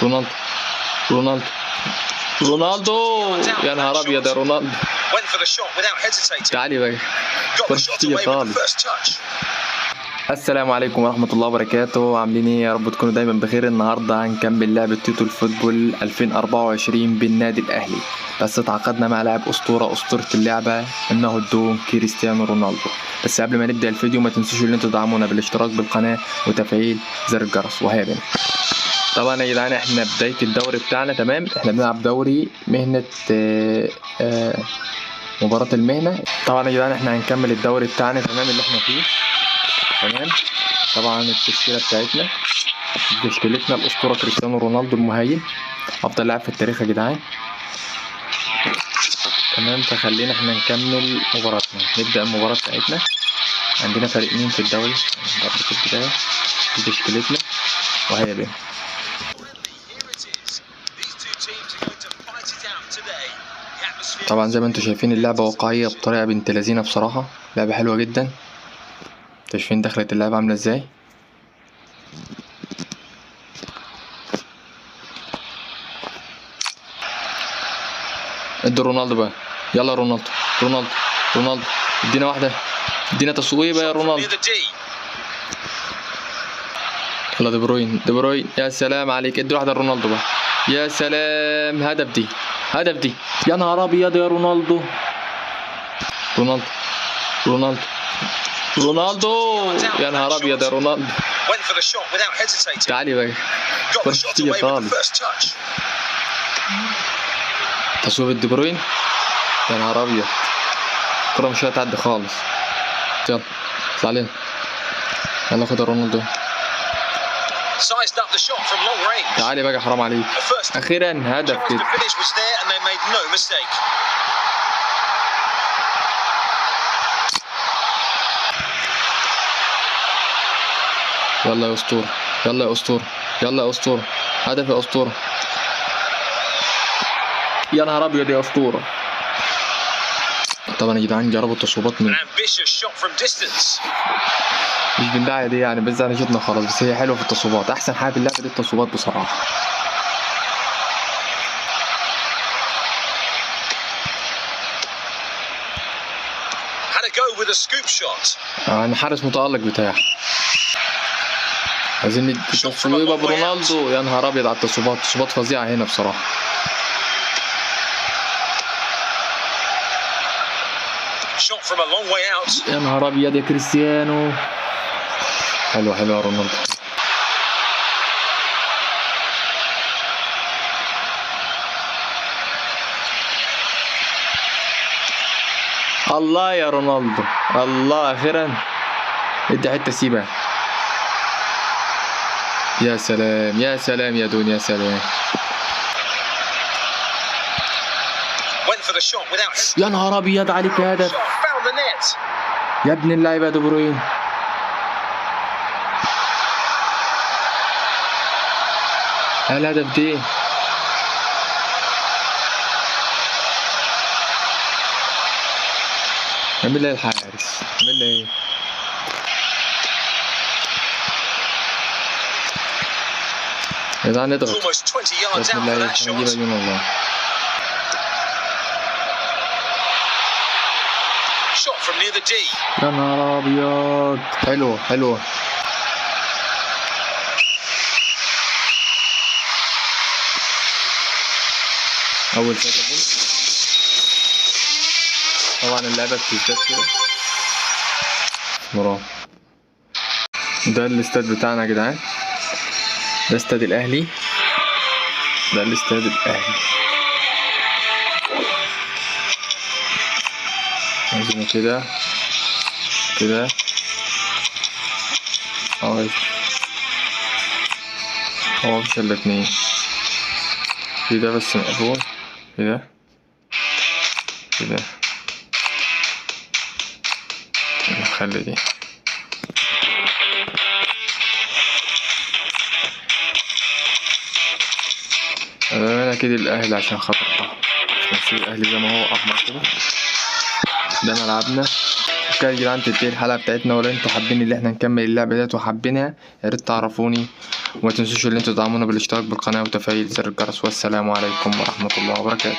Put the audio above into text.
رونالدو رونالدو رونالدو، يا نهار ابيض يا رونالدو. تعالي بقى كرة خالص. السلام عليكم ورحمة الله وبركاته، عاملين ايه؟ يا رب تكونوا دايما بخير. النهارده هنكمل لعبة توتو الفوتبول 2024 بالنادي الاهلي، بس اتعاقدنا مع لاعب اسطورة اللعبة انه الدون كريستيانو رونالدو. بس قبل ما نبدأ الفيديو ما تنسوش ان انتوا تدعمونا بالاشتراك بالقناة وتفعيل زر الجرس. وهيا بنا. طبعا يا جدعان احنا بداية الدوري بتاعنا تمام، احنا بنلعب دوري مهنة مباراة المهنة. طبعا يا جدعان احنا هنكمل الدوري بتاعنا تمام اللي احنا فيه تمام. طبعا التشكيلة بتاعتنا تشكيلتنا الأسطورة كريستيانو رونالدو المهيمن، أفضل لاعب في التاريخ يا جدعان تمام. فخلينا احنا نكمل مباراتنا، نبدأ المباراة بتاعتنا. عندنا فريقين في الدوري في البداية، دي تشكيلتنا وهيا بنا. طبعا زي ما انتم شايفين اللعبة واقعية بطريقة بنت لذينة بصراحة، لعبة حلوة جدا. شايفين دخلت اللعبة عاملة ازاي؟ ادي رونالدو بقى، يلا رونالدو رونالدو ادينا واحدة، ادينا تصويبة يا رونالدو. يلا دي بروين يا سلام عليك، ادي واحدة لرونالدو بقى، يا سلام. هدف دي يا نهار ابيض يا رونالدو يا نهار ابيض يا رونالدو. تعالي بقى كرة خالص. تصويب دي بروين يا نهار ابيض، الكرة مش هتعدي خالص. يلا اطلع علينا، يلا خد رونالدو. تعالي بقى حرام عليك، اخيرا هدف كده. يلا يا اسطوره هدف يا اسطوره، يا نهار ابيض يا اسطوره. طبعا يا جدعان جربوا التصويبات من مش بالداعي دي يعني، بس انا شفنا خلاص، بس هي حلوه في التصويبات. احسن حاجه في اللعبه دي التصويبات بصراحه. انا حارس متالق بتاعي، عايزين ندي تصويبه برونالدو. يا نهار ابيض على التصويبات فظيعه هنا بصراحه. يا نهار ابيض يا كريستيانو، حلوه يا رونالدو. الله يا رونالدو، الله اخيرا ادي حته سيبها. يا سلام يا دون، يا سلام. يا نهار ابيض عليك هدف يا ابن اللعيبه دي بروين. الهدف دي عمل لي الحارس، عمل لي ايه؟ يا جدعان نضغط بسم الله الرحمن الرحيم. والله يا نهار ابيض، حلوه. اول شوط طبعا اللعبه بتزداد كده. ده الاستاد بتاعنا يا جدعان، ده استاد الاهلي، عايزين كده هو مفيش الا اتنين كده بس مقفول كده نخلي دي. انا كده الاهلي عشان خاطر نسيب الاهلي زي ما هو احمر كده. ده ملعبنا كده يا جدعان. تنتهي الحلقه بتاعتنا، ولو انتوا حابين اللي احنا نكمل اللعبه ديت وحابينها يا ريت تعرفوني وما تنسوش ان انتوا تدعمونا بالاشتراك بالقناة وتفعيل زر الجرس، والسلام عليكم ورحمة الله وبركاته.